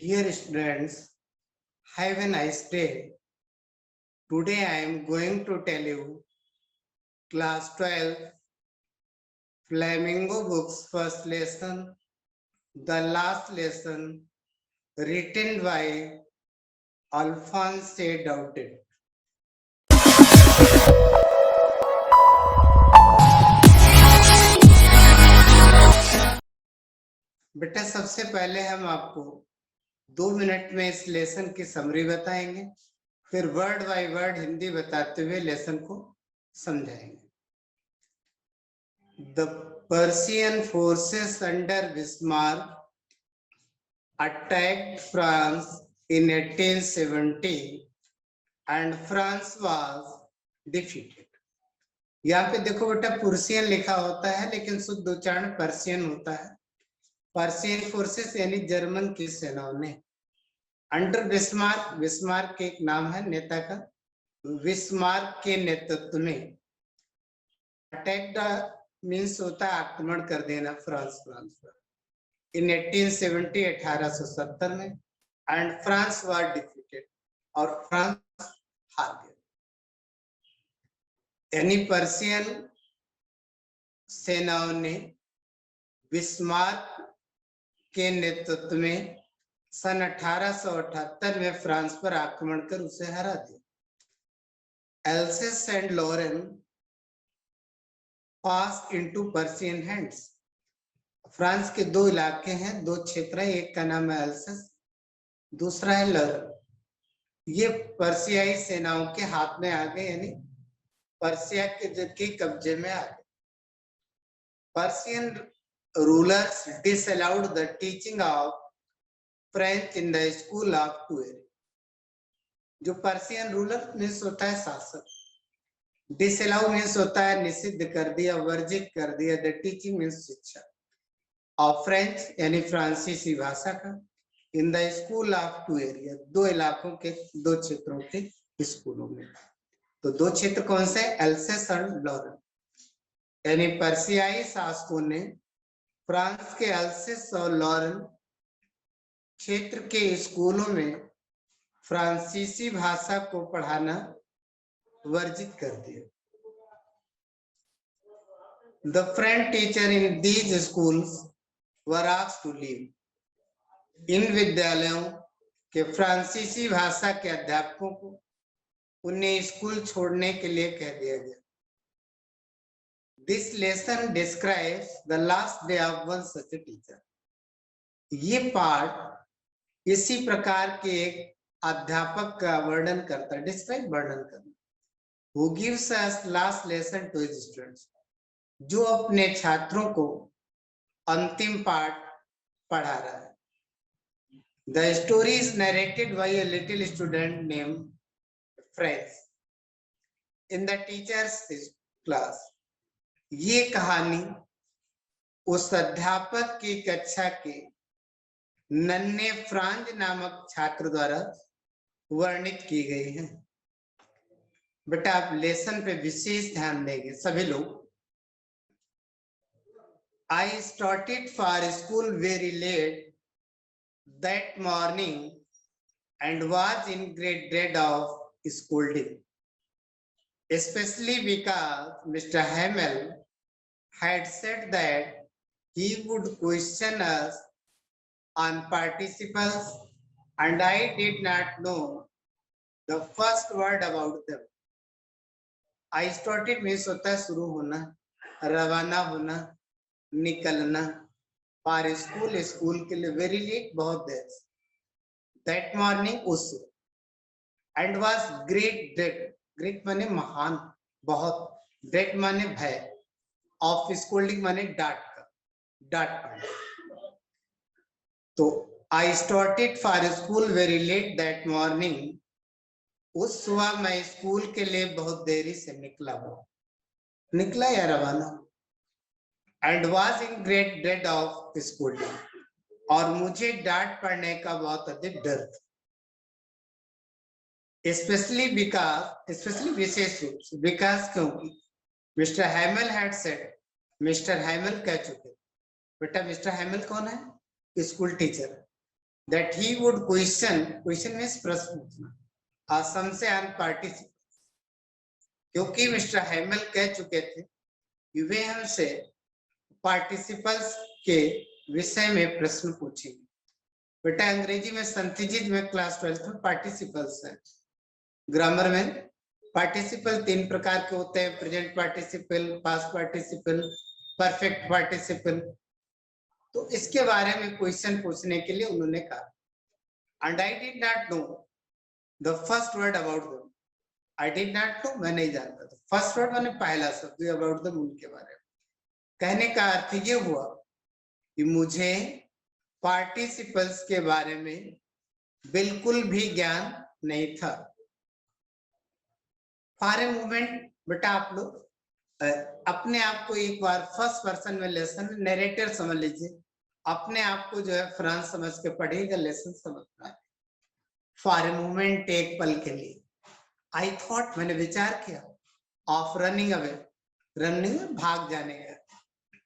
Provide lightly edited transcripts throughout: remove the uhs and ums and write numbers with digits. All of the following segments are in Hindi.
Dear students, have a nice day. Today I am going to tell you class 12 Flamingo books first lesson, the last lesson written by Alphonse Daudet. बेटा सबसे पहले हम आपको 2 मिनट में इस लेसन की समरी बताएंगे, फिर वर्ड बाय वर्ड हिंदी बताते हुए लेसन को समझाएंगे। The Persian forces under Bismarck attacked France in 1870 and France was defeated. यहाँ पे देखो बेटा पर्सियन लिखा होता है लेकिन शुद्ध उच्चारण पर्सियन होता है। पर्सियन फोर्सेस यानी जर्मन की सेनाओं ने अंडर बिस्मार्क, बिस्मार्क के एक नाम है नेता का, बिस्मार्क के नेतृत्व में अटैक मीन्स होता है आक्रमण कर देना फ्रांस पर इन 1870 1870 में एंड फ्रांस वाज डिफीटेड और फ्रांस हार गया। यानी पर्सियन सेनाओं ने बिस्मार्क के नेतृत्व में सन 1878 में फ्रांस पर आक्रमण कर उसे हरा दिया। Alsace and Lorraine pass into Prussian hands. France के दो इलाके हैं, दो क्षेत्र हैं, एक का नाम है एल्सेस, दूसरा है लॉरेन। ये पर्सियाई सेनाओं के हाथ में आ गए, यानी पर्सिया के कब्जे में आ गए। Persian rulers disallowed the teaching of French in the school of Tuileries. जो पर्सियन रूलर मीन्स होता है शासक, डिसअलाउ मीन्स होता है निषिद्ध कर दिया, वर्जित कर दिया। द टीचिंग मीन्स शिक्षा ऑफ फ्रेंच यानी फ्रांसीसी भाषा का, इन द स्कूल ऑफ टुएरिया दो इलाकों के, दो क्षेत्रों के स्कूलों में। तो दो क्षेत्र कौन से? एल्सेस और लॉरेन। यानी पर्सियाई शासकों ने फ्रांस के एल्सेस और लॉरेन क्षेत्र के स्कूलों में फ्रांसीसी भाषा को पढ़ाना वर्जित कर दिया। The French teacher in these schools were asked to leave. इन विद्यालयों के फ्रांसीसी भाषा के अध्यापकों को उन्हें स्कूल छोड़ने के लिए कह दिया गया। This lesson describes the last day of one such a teacher. ये पाठ इसी प्रकार के एक अध्यापक का वर्णन करता है, डिस्क्राइब वर्णन करना। Who gives us last lesson to his students, जो अपने छात्रों को अंतिम पाठ पढ़ा रहा है। The story is narrated by a little student named French in the teacher's class. ये कहानी उस अध्यापक की कक्षा के नन्हे फ्रांज नामक छात्र द्वारा वर्णित की गई है। बेटा आप लेसन पे विशेष ध्यान देंगे सभी लोग। I started for school very late that morning and was in great dread of scolding, especially because Mr. Hamel had said that he would question us on participles and I did not know the first word about them. I started means होता है शुरू होना, रवाना होना, निकलना। फॉर स्कूल, स्कूल के लिए, वेरी लेट बहुत देर से, दैट मॉर्निंग उस, and was great dread, great माने महान, बहुत, ड्रेड माने भय, ऑफ स्कोल्डिंग माने डांट का, डांट पड़ना। तो I started for school very let that morning, उस सुबह मैं स्कूल के लिए बहुत देरी से निकला या रवाना। And was in great dread of schooling, और मुझे डांट पड़ने का बहुत अधिक डर था। स्पेशली बिकॉज, स्पेशली विशेष रूप से, बिकॉज क्योंकि मिस्टर हैमल हैड सेड, मिस्टर हैमल कह चुके। बेटा मिस्टर हैमल कौन है? School teacher. that he would question means प्रश्न पूछना शमशान पार्टिसिपेंट्स, क्योंकि मिस्टर हेमल कह चुके थे कि वे हमसे पार्टिसिपल्स के विषय में प्रश्न पूछेंगे। बेटा अंग्रेजी में संथिजित में क्लास 12 में पार्टिसिपल्स है। ग्रामर में पार्टिसिपल 3 प्रकार के होते हैं, present participle, past participle, perfect participle. तो इसके बारे में क्वेश्चन पूछने के लिए उन्होंने कहा and I did not know the first word about them. I did not know, मैं नहीं जानता था। फर्स्ट वर्ड मैंने पहला शब्द अबाउट देम, उनके बारे में। कहने का अर्थ ये हुआ कि मुझे पार्टिसिपल्स के बारे में बिल्कुल भी ज्ञान नहीं था। फॉर ए मोमेंट बेटा आप लोग अपने आप को एक बार फर्स्ट पर्सन में लेसन नरेटर समझ लीजिए, अपने आप को जो है फ्रांस समझ के पढ़ेगा, लेसन समझना है। फॉर ए मोमेंट, एक पल के लिए, आई थॉट, मैंने विचार किया, ऑफ रनिंग अवे, रनिंग भाग जाने का,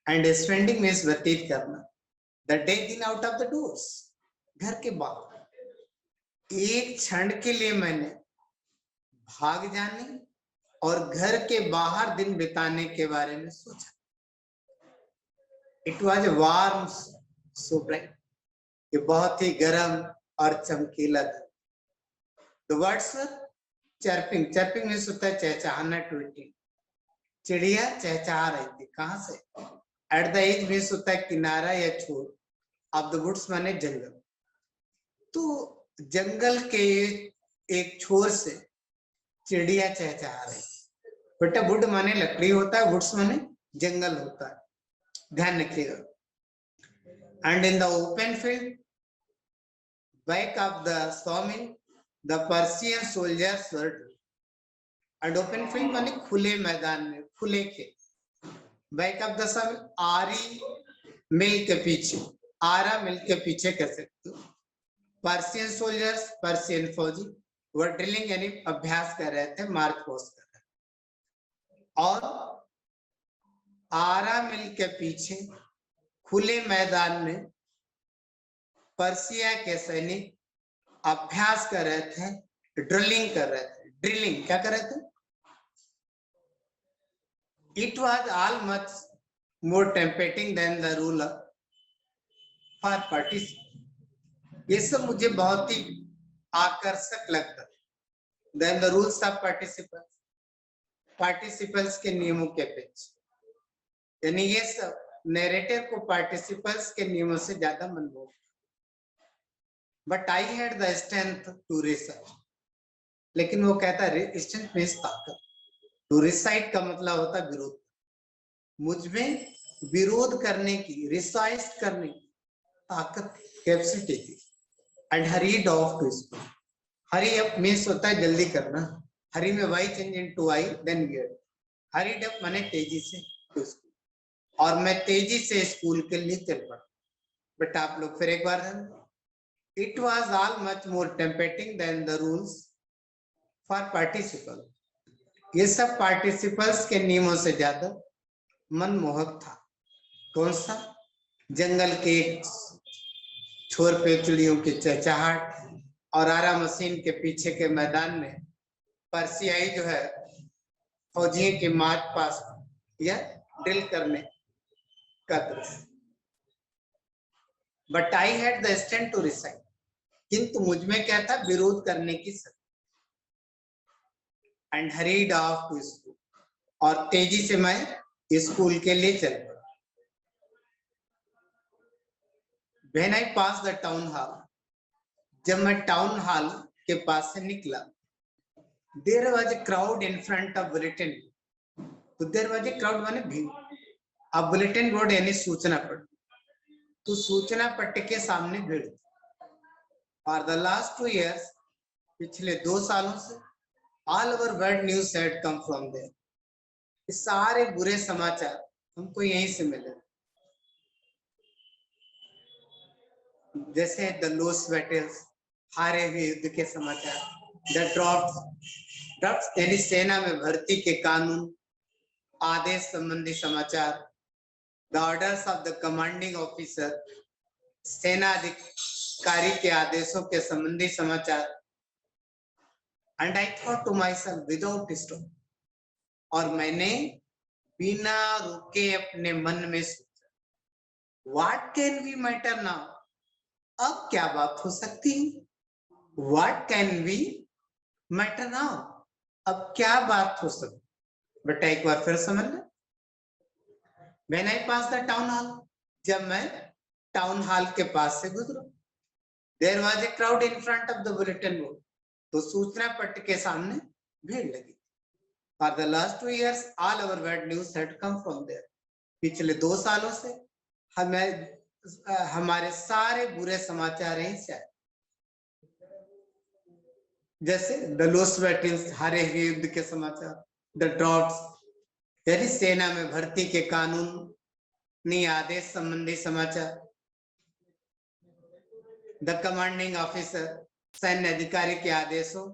एंड स्पेंडिंग मीन्स व्यतीत करना, द डे दिन आउट ऑफ द डोर्स, घर के बाहर। एक क्षण के लिए मैंने भाग जाने और घर के बाहर दिन बिताने के बारे में सोचा। It was warm so bright, ये बहुत ही गर्म और चमकीला था। The words were chirping, chirping means होता है चहचहाना, ट्वीटिंग। चिड़िया चहचहा रही थी, कहां से? एट द एज मीन्स होता है किनारा या छोर, ऑफ द वुड्स माने जंगल। तो जंगल के एक छोर से चिड़िया चहचहा रही। बेटा वुड माने लकड़ी होता है, वुड्स माने जंगल होता है, ध्यान रखिएगा। And in the open field back of the sawmill the Persian soldiers were drilled. And open field माने खुले मैदान में, खुले खेत। बैक ऑफ द sawmill, आरी मिल के पीछे, आरा मिल के पीछे कह सकते हो। पर्शियन सोल्जर्स, पर्शियन फौजी, वो ड्रिलिंग यानी अभ्यास कर रहे थे, मार्च पोस्ट कर रहे थे। और आरा मिल के पीछे खुले मैदान में पर्सिया के सैनिक अभ्यास कर रहे थे, ड्रिलिंग कर रहे थे। ड्रिलिंग क्या कर रहे थे? It was all much more tempting than the rule for participant. ये सब मुझे बहुत ही आकर्षक लगता है। Then the rules of participants, participants के नियमों के पीछे, यानी ये सब नरेटर को पार्टिसिपेंट्स के नियमों से ज्यादा मनमोहक। But I had the strength to research, लेकिन वो कहता है स्ट्रेंथ मींस ताकत, टू रिसाइट का मतलब होता है विरोध। मुझमें विरोध करने की, रिसाइट करने की ताकत, कैपेसिटी थी। And hurried off to school, hurry up means होता है जल्दी करना, हरी में Y change into I then gear. Hurried up माने तेजी से टू स्कूल, और मैं तेजी से स्कूल के लिए चल पड़ा। बट आप लोग फिर एक बार, it was all much more tempting than the rules for participle. ये सब पार्टिसिपल्स के नियमों से ज्यादा मनमोहक था। कौन सा? जंगल के छोर पे चिड़ियों की चहचहाट, और आरा मशीन के पीछे के मैदान में पर्सियाई जो है फौजियों के मार्च पास या ड्रिल करने का दृश्य। But I had the strength to recite, किंतु मुझमें क्या था? विरोध करने की शक्ति। And hurried off to school, और तेजी से मैं स्कूल के लिए चल पड़ा। When I pass the town hall, जब मैं टाउन हॉल के पास से निकला, there was a crowd in front of bulletin. तो देयर वाज ए क्राउड माने भीड़, अब बुलेटिन बोर्ड यानी सूचना पट, तो सूचना पट्ट के सामने भीड़। फॉर द लास्ट 2 years, पिछले 2 सालों से all over bad news had come from there, सारे बुरे समाचार हमको यहीं से मिले। जैसे द लॉस्ट बैटल्स, हारे हुए युद्ध के समाचार, द ड्रॉप्स यानी सेना में भर्ती के कानून, आदेश संबंधी समाचार, the orders of the commanding officer, सेनाधिकारी कार्य के आदेशों के संबंधी समाचार। And I thought to myself without stop, और मैंने बिना रुके अपने मन में सोचा, what can be matter now, अब क्या बात हो सकती है, what can be matter now, अब क्या बात हो सकती। बेटा एक बार फिर समझ लें, when I pass the town hall, जब मैं टाउन हॉल के पास से गुजरा, there was a crowd in front of the bulletin board, तो सूचना पट्ट के सामने भीड़ लगी। For the last 2 years all our bad news had come from there, पिछले 2 सालों से हमारे सारे बुरे समाचार यहीं से आए, जैसे द लॉस्ट बैटल्स, हारे हुए युद्ध के समाचार, द ड्रॉट्स यानी सेना में भर्ती के कानूनी आदेश संबंधी समाचार, द कमांडिंग ऑफिसर सैन्य अधिकारी के आदेशों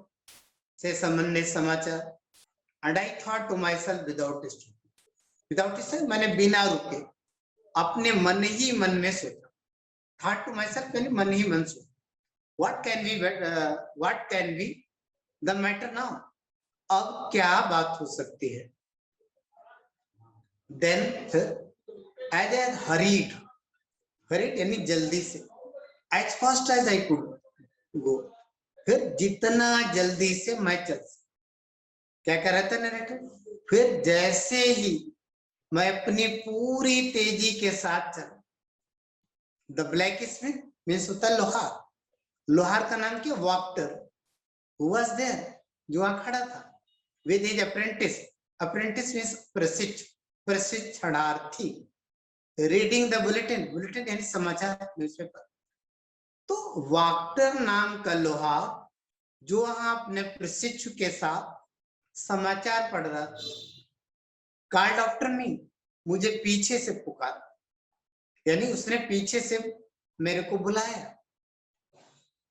से संबंधित समाचार। And I thought to myself without stop, मैंने बिना रुके अपने मन ही मन में सोचा, थॉट टू माई सेल्फ मैंने मन ही मन सोचा, what can be the matter now, अब क्या बात हो सकती है। देन एज ए हरीड यानी जल्दी से, as fast as I could go, फिर जितना जल्दी से मैं चल, क्या कर रहा था नरेटर, फिर जैसे ही मैं अपनी पूरी तेजी के साथ चला, द ब्लैक स्मिथ मीन्स होता है लोहार, लोहार का नाम क्या, वाक्टर, हु वाज देयर, जो वहां खड़ा था, with his apprentice, apprentice means प्रशिक्षणार्थी, रीडिंग द बुलेटिन, बुलेटिन यानी समाचार, न्यूज़पेपर। तो वाक्टर नाम का लोहार जो वहां अपने प्रशिक्षु के साथ समाचार पढ़ रहा था, कॉल्ड आफ्टर मी, मुझे पीछे से पुकारा, यानी उसने पीछे से मेरे को बुलाया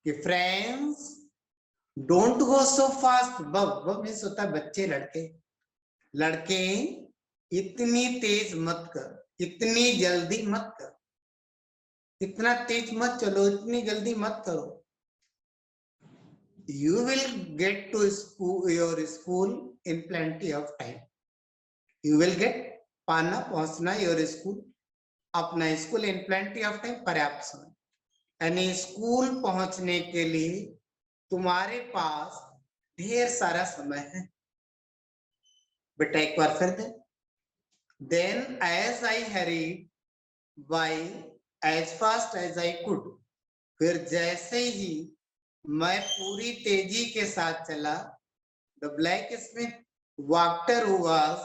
कि friends don't go so fast, बब मीन्स होता है बच्चे, लड़के इतनी तेज मत कर, इतनी जल्दी मत कर, इतना तेज मत चलो, इतनी जल्दी मत करो, you will get to your school in plenty of time, you will get पहुंचना your school, अपना school in plenty of time, पर्याप्त समय, यानी स्कूल पहुंचने के लिए तुम्हारे पास ढेर सारा समय है। बेटा एक बार फिर दे, then as I hurried by as fast as I could, फिर जैसे ही मैं पूरी तेजी के साथ चला, the blacksmith Wachter who was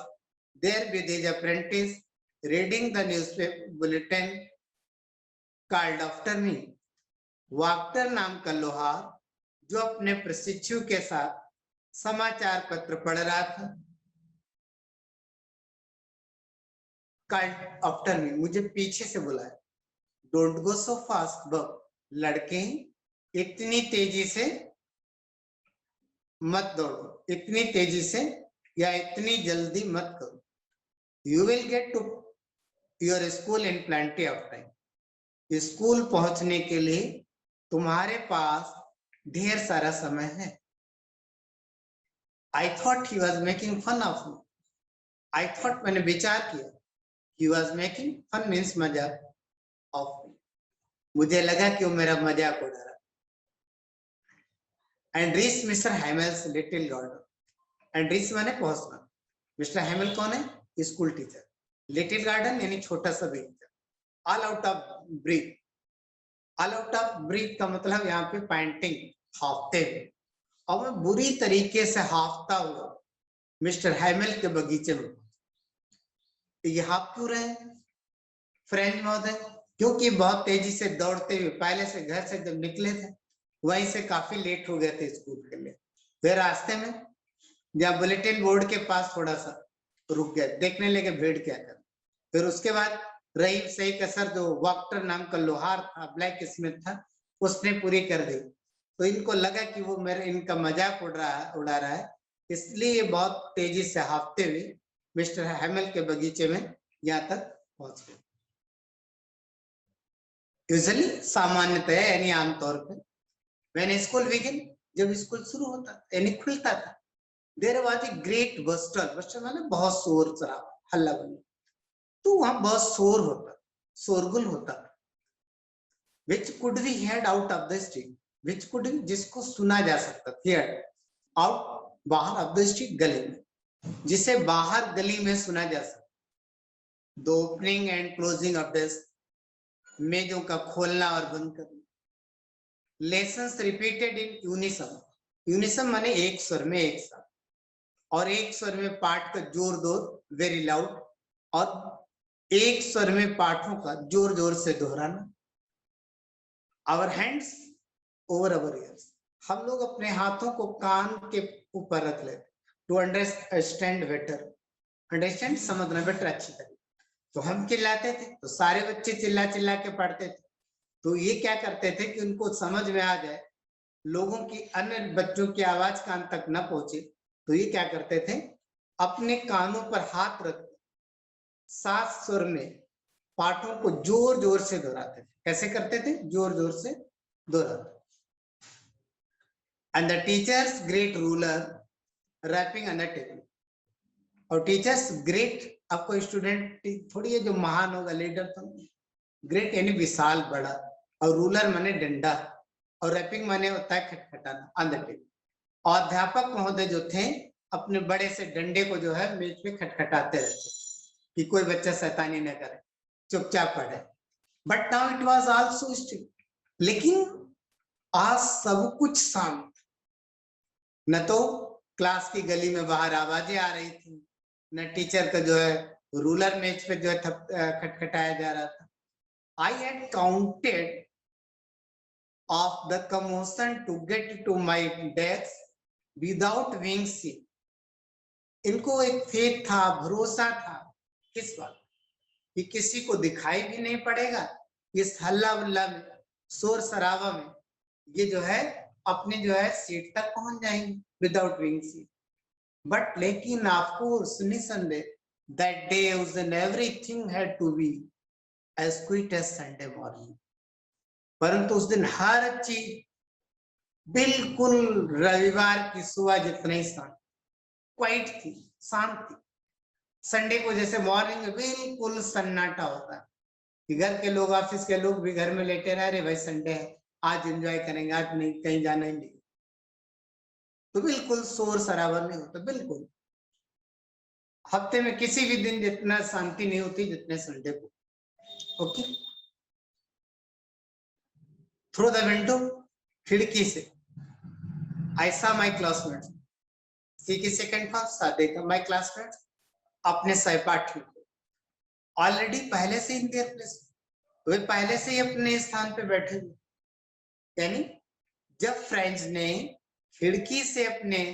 there with his apprentice reading the newspaper bulletin called after me, वाक्टर नाम का लोहार जो अपने प्रशिक्षु के साथ समाचार पत्र पढ़ रहा था, called after me, मुझे पीछे से बुलाया, don't go so fast, बब लड़के इतनी तेजी से मत दौड़ो, इतनी तेजी से या इतनी जल्दी मत करो, you will get to your school in plenty of time, school पहुंचने के लिए तुम्हारे पास ढेर सारा समय है। I thought he was making fun of me, I thought मैंने विचार किया, he was making fun means मजाक of me, मुझे लगा कि वो मेरा मजाक उड़ा रहा। And reached Mr. Hamel's little garden, and reach माने पहुंचना, मिस्टर हैमल कौन है, स्कूल टीचर, लिटिल गार्डन यानी छोटा सा बगीचा, all out of breath, all out of breath का मतलब यहाँ पे पैंटिंग, हाफते हुए, और मैं बुरी तरीके से हाफता हुआ मिस्टर हैमल के बगीचे में। ये हाफ क्यों रहे फ्रेंड महोदय, क्योंकि बहुत तेजी से दौड़ते हुए पहले से घर से जब निकले थे वहीं से काफी लेट हो गए थे स्कूल के लिए, फिर रास्ते में जहाँ बुलेटिन बोर्ड के पास थोड़ा सा रुक गए, देखने लगे भीड़ क्या कर, फिर उसके बाद रही सही कसर जो वाक्टर नाम का लोहार था, ब्लैक स्मिथ था, उसने पूरी कर दी, तो इनको लगा कि वो मेरे इनका मजाक उड़ा रहा है, इसलिए बहुत तेजी से हाफते हुए मिस्टर हैमल के बगीचे में यहाँ तक पहुंच गए। यूजुअली सामान्यतः यानी आमतौर पे व्हेन स्कूल बिगिन, जब स्कूल शुरू होता यानी खुलता था, there was a great bustle, bustle माने बहुत शोर शराबा हल्ला बल्ला, तो वहां बहुत शोर होता, शोरगुल होता, which could be heard out of the street, which could be जिसको सुना जा सकता, heard out, बाहर of the street, गली में, जिसे बाहर गली में सुना जा सकता, the opening and closing of desk, मेजों का खोलना और बंद करना, लेसन्स रिपीटेड इन यूनिसम, यूनिसम माने एक स्वर में एक साथ, और एक स्वर में पाठ का जोर जोर, वेरी लाउड, और एक स्वर में पाठों का जोर जोर से दोहराना। Our hands over our ears, हम लोग अपने हाथों को कान के ऊपर रख लेते, टू अंडरस्टैंड बेटर, अंडरस्टैंड समझना बेटर अच्छी तरह। तो हम चिल्लाते थे तो सारे बच्चे चिल्ला चिल्ला के पढ़ते थे, तो ये क्या करते थे कि उनको समझ में आ जाए, लोगों की अन्य बच्चों की आवाज कान तक न पहुंचे, तो ये क्या करते थे, अपने कानों पर हाथ रख सात स्वर में पाठों को जोर जोर से दोहराते थे। कैसे करते थे? जोर जोर से दोहराते। And the teachers great ruler rapping on the table, और टीचर्स ग्रेट, आपको स्टूडेंट थोड़ी है जो महान होगा, लीडर तो, ग्रेट यानी विशाल बड़ा, और रूलर माने डंडा, और रैपिंग माने होता है खटखटाना, ऑन द टेबल। और अध्यापक महोदय जो थे अपने बड़े से डंडे को जो है मेज पे खटखटाते रहते कि कोई बच्चा शैतानी न करे, चुपचाप पढ़े। But now it was also strict, लेकिन आज सब कुछ शांत, न तो क्लास की गली में बाहर आवाजें आ रही थी, न टीचर का जो है रूलर मेज पे जो है खटखटाया जा रहा था। I had counted of the commotion to get to my desk without being seen. इनको एक फेथ था, भरोसा था, किस बात कि किसी को दिखाई भी नहीं पड़ेगा, इस हल्ला उल्ला में, शोर शराबा में ये जो है अपने जो है सीट तक पहुंच जाएंगे विदाउट बीइंग सीन। बट लेकिन आपको निसंदेह that day was and everything had to be as quiet as Sunday morning, परंतु उस दिन हर चीज बिल्कुल रविवार की सुबह जितनी शांत, क्वाइट थी, शांत थी। संडे को जैसे मॉर्निंग में बिल्कुल सन्नाटा होता है कि घर के लोग, ऑफिस के लोग भी घर में लेटे रह रहे, भाई संडे है आज एंजॉय करेंगे, आज नहीं कहीं जाना ही नहीं, तो बिल्कुल शोर शराबा नहीं होता। बिल्कुल हफ्ते में किसी भी दिन जितना शांति नहीं होती जितने संडे को। ओके, थ्रू द विंडो, खिड़की से, आई सा माई क्लासमेट्स, सी की सेकंड फर्स्ट देखा माई क्लासमेट्स, अपने सहपाठियों को ऑलरेडी पहले से इन देयर प्लेस, वे पहले से ही अपने स्थान पे बैठे हुए, यानी जब फ्रेंड्स ने खिड़की से अपने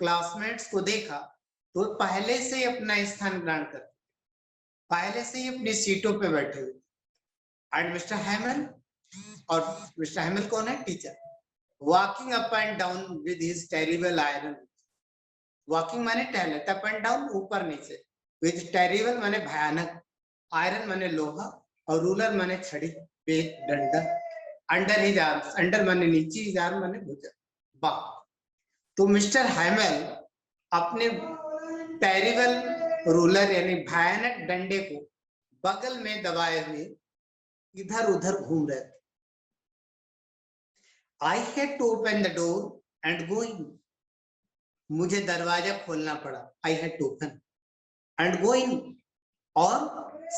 क्लासमेट्स को देखा तो पहले से ही अपना स्थान ग्रहण कर, पहले से ही अपनी सीटों पे बैठे हुए। एंड मिस्टर हैमल, और मिस्टर हैमल कौन है? Teacher, walking up and down with his terrible iron, walking माने टहले, अप एंड डाउन ऊपर नीचे, विद टेरिबल माने भयानक, आयरन माने लोहा, और रूलर माने छड़ी, डंडा, अंडर हिज आर्म्स, अंडर माने नीचे, हिज आर्म माने भुजा, बाह। तो मिस्टर हैमल अपने टेरिबल रूलर यानी भयानक डंडे को बगल में दबाए हुए इधर उधर घूम रहे थे। I had to open the door and go in. मुझे दरवाजा खोलना पड़ा, I had to open and go in, और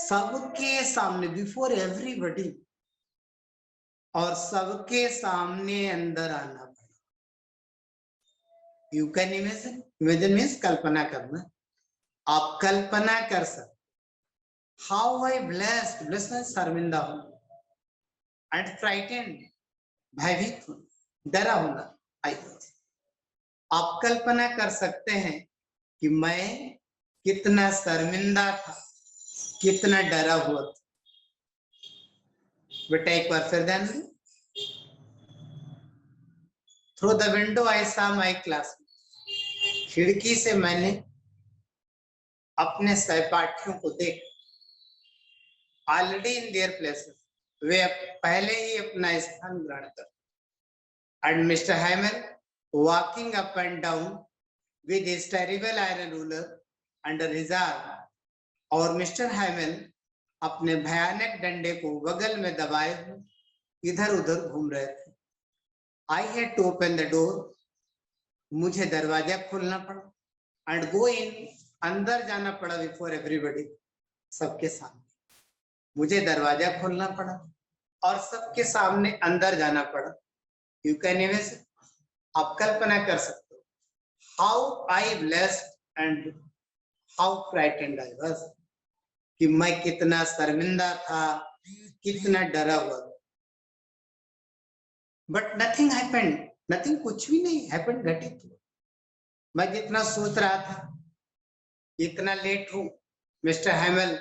सबके सामने, बिफोर एवरीबॉडी, और सबके सामने अंदर आना पड़ा। You can imagine, imagine means कल्पना करना, आप कल्पना कर सकते, how I blessed, blessed means शर्मिंदा होना, एंड फ्राइटेंड, भयभीत होना, डरा होना। आप कल्पना कर सकते हैं कि मैं कितना शर्मिंदा था, कितना डरा हुआ था। बेटा एक बार फिर ध्यान दें, थ्रू द विंडो आई सा माई क्लास, खिड़की से मैंने अपने सहपाठियों को देखा, ऑलरेडी इन देयर प्लेसेस, वे पहले ही अपना स्थान ग्रहण कर। And mister hammer walking up and down with his terrible iron ruler under his arm, और मिस्टर हैमल अपने भयानक डंडे को बगल में दबाए हुए इधर उधर घूम रहे थे। I had to open the door, मुझे दरवाजा खोलना पड़ा। एंड गो इन, अंदर जाना पड़ा बिफोर एवरीबडी, सबके सामने मुझे दरवाजा खोलना पड़ा और सबके सामने अंदर जाना पड़ा। यू कैन इमेजिन, आप कल्पना कर सकते हो, how I blessed and how frightened I was, कि मैं कितना शर्मिंदा था, कितना डरा हुआ। बट नथिंग हैपेंड, नथिंग, कुछ भी नहीं हैपेंड, घटित हुआ। मैं जितना सोच रहा था, इतना लेट हूं, मिस्टर हैमल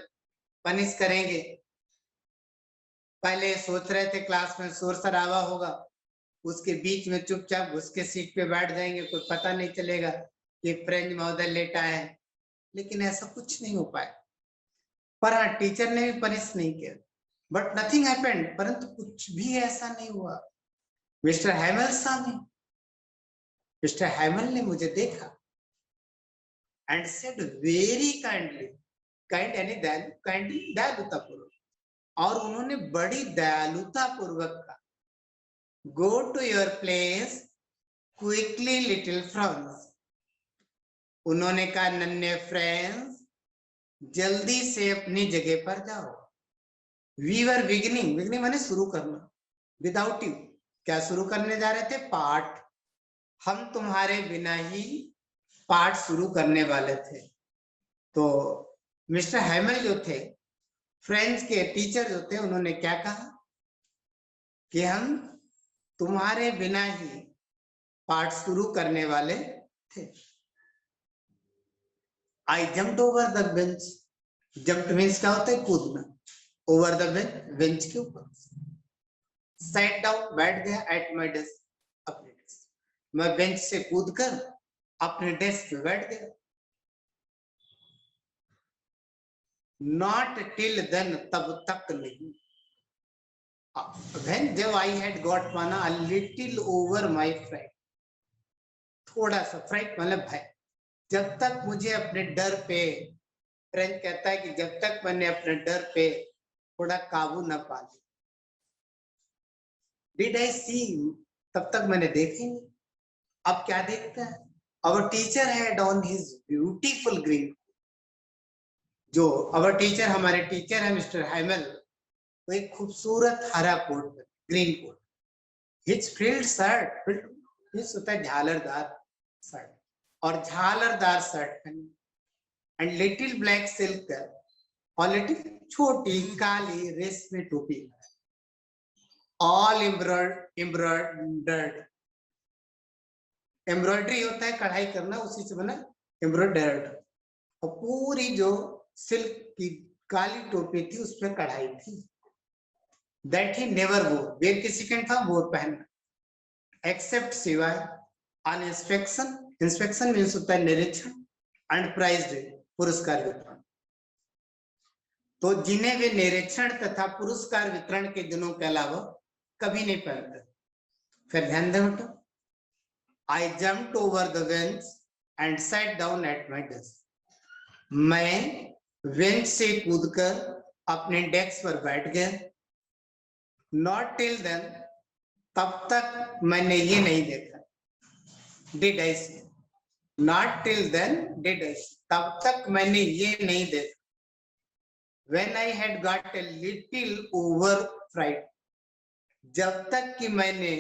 पनिश करेंगे। पहले सोच रहे थे क्लास में शोर शराबा होगा, उसके बीच में चुपचाप घुस के सीट पे बैठ जाएंगे, कोई पता नहीं चलेगा कि फ्रेंच महोदय लेट आए हैं। लेकिन ऐसा कुछ नहीं हो पाया। पर हाँ, टीचर ने भी पनिश नहीं किया, बट नथिंग हैपेंड, परंतु कुछ भी ऐसा नहीं हुआ। मिस्टर हैमल सामने, मिस्टर हैमल ने मुझे देखा and said very kindly, kind यानी दयालु, काइंडली दयालुता पूर्वक, और उन्होंने बड़ी दयालुता पूर्वक कहा, go to your place quickly little Franz. उन्होंने कहा, नन्हे फ्रेंड्स जल्दी से अपनी जगह पर जाओ। वी वर बिगिनिंग, बिगिनिंग माने शुरू करना, विदाउट यू, क्या शुरू करने जा रहे थे? पाठ। हम तुम्हारे बिना ही पाठ शुरू करने वाले थे। तो मिस्टर हैमल जो थे, फ्रेंच के टीचर जो थे, उन्होंने क्या कहा कि हम तुम्हारे बिना ही पाठ शुरू करने वाले थे। आई jumped over the bench, jump means क्या होता है? कूदना। ओवर द बेंच, बेंच के ऊपर। सैट डाउन, बैठ गया। एट माय डेस्क, अपने डेस्क, मैं बेंच से कूदकर अपने डेस्क पे बैठ गया। नॉट टिल देन, तब तक नहीं। When जब I had got माना a little over my fright, थोड़ा सा, फ्राइट मतलब भय, जब तक मुझे अपने डर पे, फ्रेंच कहता है कि जब तक मैंने अपने डर पे थोड़ा काबू न पा लिया। Did I see, तब तक मैंने देखा नहीं। अब क्या देखता है? Our teacher had on his beautiful green, जो our teacher, हमारे टीचर है मिस्टर हैमल, वो एक खूबसूरत हरा coat, green coat. His frilled shirt, frilled होता है झालरदार शर्ट, और झालरदार शर्ट पहनी, and little black silk cap, और लिटिल छोटी काली रेशमी टोपी, ऑल एम्ब्रॉयडर्ड, एम्ब्रॉयडरी होता है कढ़ाई करना, उसी से बना एम्ब्रॉयडर्ड, और पूरी जो सिल्क की काली टोपी थी उसमें कढ़ाई थी। दैट ही नेवर वोर, वेयर की सेकंड था वोर, पहनना, एक्सेप्ट सिवाय ऑन इंस्पेक्शन, इंस्पेक्शन मीन्स होता है निरीक्षण, एंड प्राइज डे, पुरस्कार वितरण। तो जिन्हें वे निरीक्षण तथा पुरस्कार वितरण के दिनों के अलावा कभी नहीं पहनते। फिर ध्यान दें बेटा, आई jumped over the bench and sat down at my desk, मैं बेंच से कूदकर अपने डेस्क पर बैठ गया। नॉट टिल देन, तब तक मैंने ये नहीं देखा। Did I see, not till then did I see, तब तक मैंने ये नहीं देखा। When I had got a little over fright, जब तक कि मैंने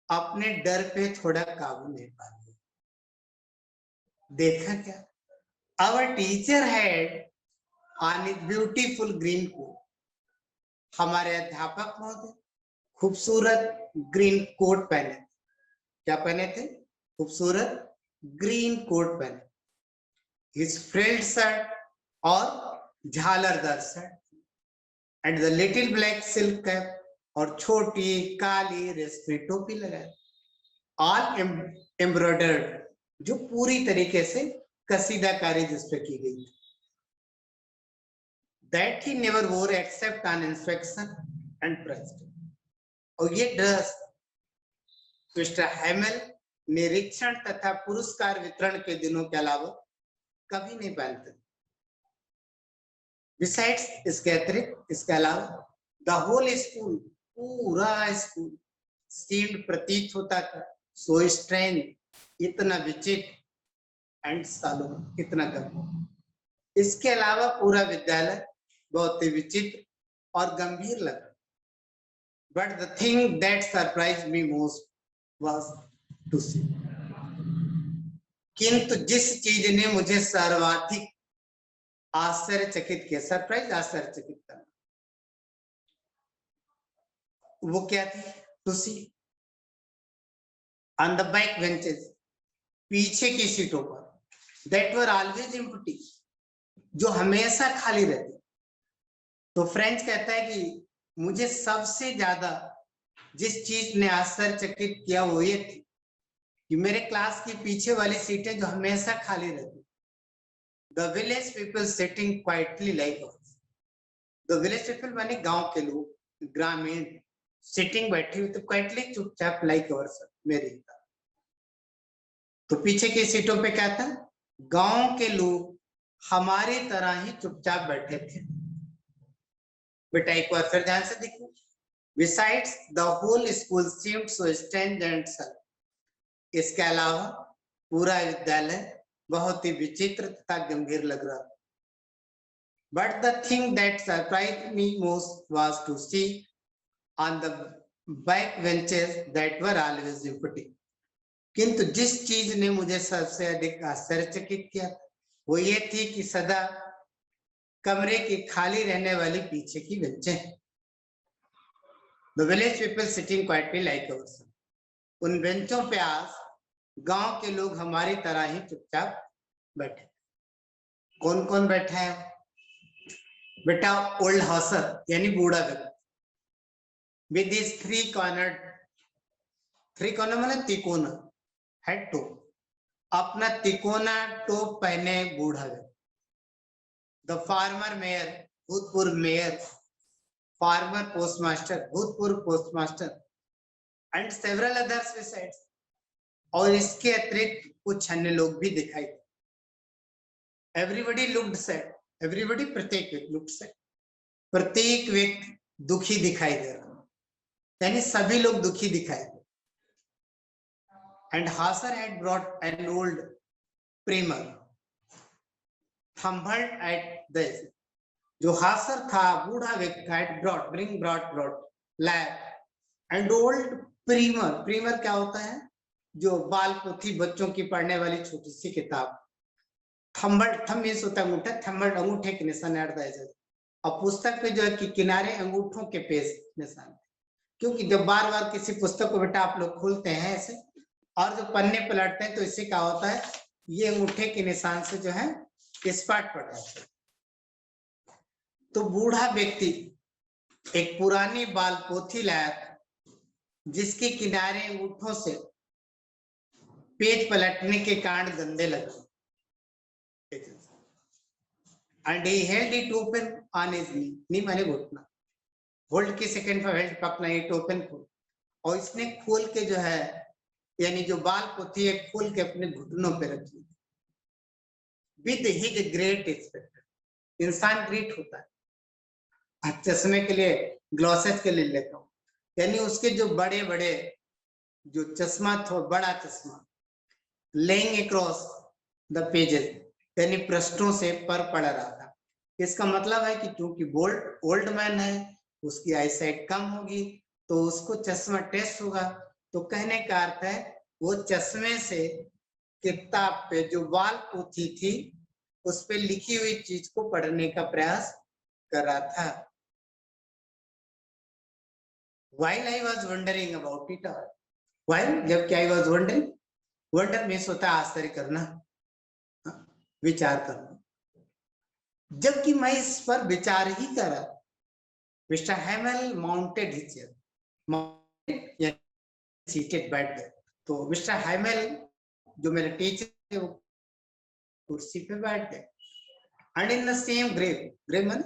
अपने डर पे थोड़ा काबू नहीं पा लिया। देखा क्या? Our teacher had on his beautiful green coat, हमारे अध्यापक महोदय खूबसूरत ग्रीन कोट पहने। क्या पहने थे? खूबसूरत ग्रीन कोट पहने। His frilled shirt, और झालरदार shirt, and the little black silk cap, और छोटी काली रेशमी टोपी लगाए, ऑल एम्ब्रॉयडर्ड, जो पूरी तरीके से कसीदाकारी जिस पे की गई। दैट ही नेवर वोर except on inspection, and praised. और ये ड्रेस मिस्टर हैमेल निरीक्षण तथा पुरस्कार वितरण के दिनों के अलावा कभी नहीं पहनते। Besides, इसके अतिरिक्त, इसके अलावा द होल स्कूल, पूरा स्कूल सील्ड प्रतीत होता था, सो स्ट्रेंज, इतना विचित्र, एंड सालों, इतना गंभीर। इसके अलावा पूरा विद्यालय बहुत ही विचित्र और गंभीर लगा। But the thing that surprised me most was to see, किंतु जिस चीज ने मुझे सर्वाधिक आश्चर्यचकित किया, सरप्राइज, आश्चर्यचकित करना, वो क्या थी? To see on the back benches, पीछे की सीटों पर, that were always empty, जो हमेशा खाली रहती। तो फ्रेंच कहता है कि मुझे सबसे ज्यादा जिस चीज ने आश्चर्यचकित किया वो ये थी कि मेरे क्लास की पीछे वाली सीटें जो हमेशा खाली रहती। The village people sitting quietly like us. The village people माने गांव के लोग, ग्रामीण, सिटिंग बैठी हुई, तो क्वाइटली, चुपचाप, लाइक अवर्स, मेरी तरह। तो पीछे की सीटों पे क्या था? गांव के लोग हमारी तरह ही चुपचाप बैठे थे। बेटा एक बार फिर ध्यान से देखो। Besides, the whole school seemed so strange and sad. इसके अलावा पूरा विद्यालय बहुत ही विचित्र तथा गंभीर लग रहा था। But the thing that surprised me most was to see on the back benches that were always empty. किंतु जिस चीज ने मुझे सबसे अधिक आश्चर्यचकित किया वो ये थी कि सदा कमरे की खाली रहने वाली पीछे की बेंचें। The village people sitting quietly like us. उन बेंचों पे आज गांव के लोग हमारी तरह ही चुपचाप बैठे। कौन कौन बैठा है? बेटा ओल्ड हॉसर, यानी बूढ़ा व्यक्ति, with his three cornered मतलब तिकोना हेड टोप, अपना तिकोना टोप पहने बूढ़ा व्यक्ति। द फार्मर मेयर, भूतपूर्व मेयर, फार्मर पोस्टमास्टर, भूतपूर्व postmaster, and several others besides, और इसके अतिरिक्त कुछ अन्य लोग भी दिखाई दे। एवरीबडी लुक्ड सैड, एवरीबडी, प्रत्येक व्यक्ति, लुक्ड सैड, प्रत्येक व्यक्ति दुखी दिखाई दे रहा, यानी सभी लोग दुखी दिखाई दे। And Hauser had brought an old primer thumbed at this, जो हासर था, बूढ़ा व्यक्ति, had brought, brought lab, and old primer, primer क्या होता है? जो बाल पोथी, बच्चों की पढ़ने वाली छोटी सी किताब। थम्बल्ड, थंब मींस होता है अंगूठा, थम्बल्ड अंगूठे के निशान ऐड द, और पुस्तक पे जो है कि किनारे अंगूठों के पेज निशान, क्योंकि जब बार बार किसी पुस्तक को बेटा आप लोग खोलते हैं ऐसे और जो पन्ने पलटते हैं तो इससे क्या होता है, ये अंगूठे के निशान से जो है स्पॉट पड़ जाता है। तो बूढ़ा व्यक्ति एक पुरानी बाल पोथी लाया था जिसके किनारे अंगूठों से पेज पलटने के कारण गंदे लगे। And he held it open on his knee, knee माने घुटना, होल्ड की सेकंड पर हेल्ड, पकना, इट ओपन खोल, और इसने खोल के जो है यानी जो बाल पोथी है खोल के अपने घुटनों पे रखी। विद हिज ग्रेट एक्सपेक्ट, इंसान ग्रेट होता है, चश्मे के लिए, ग्लासेस के लिए लेता हूँ, यानी उसके जो बड़े बड़े जो चश्मा था, बड़ा चश्मा, लेइंग अक्रॉस द पेजेस, यानी पृष्ठों से पर पड़ रहा था। इसका मतलब है कि क्योंकि ओल्ड मैन है, उसकी आईसाइट कम होगी, तो उसको चश्मा टेस्ट होगा। तो कहने का अर्थ है वो चश्मे से किताब पे जो बाल पोथी थी उस पे लिखी हुई चीज को पढ़ने का प्रयास कर रहा था। While I was wondering about it all, while, जबकि I was wondering, wonder means होता है आश्चर्य करना, विचार करना, जबकि मैं इस पर विचार ही कर रहा, mister Hamel mounted his chair, seated बैठ गए। तो मिस्टर हैमेल जो मेरे टीचर थे वो कुर्सी पे बैठ गए। And in the same grave, grave माने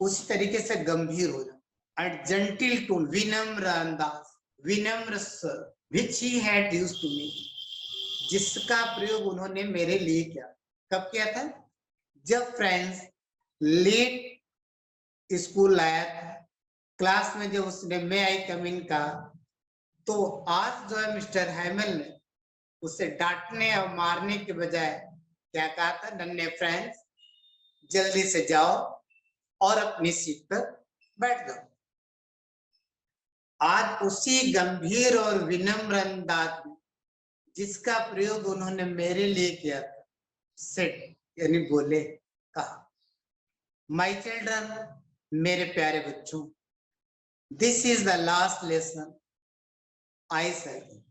उसी तरीके से गंभीर हो जाए, at gentle tone, विनम्र अंदाज, विनम्र स्वर, which he had used to me, जिसका प्रयोग उन्होंने मेरे लिए किया। कब किया था? जब फ्रेंड्स लेट स्कूल आया था, क्लास में जब उसने मे आई कम इन कहा, तो आज जो है मिस्टर हैमल ने उसे डांटने और मारने के बजाय क्या कहा था? नन्हे फ्रेंड्स, जल्दी से जाओ और अपनी सीट पर बैठ जाओ। आज उसी गंभीर और विनम्र अंदाज में जिसका प्रयोग उन्होंने मेरे लिए किया था, सेड यानी बोले, कहा, माय चिल्ड्रन, मेरे प्यारे बच्चों, this is the last lesson I said,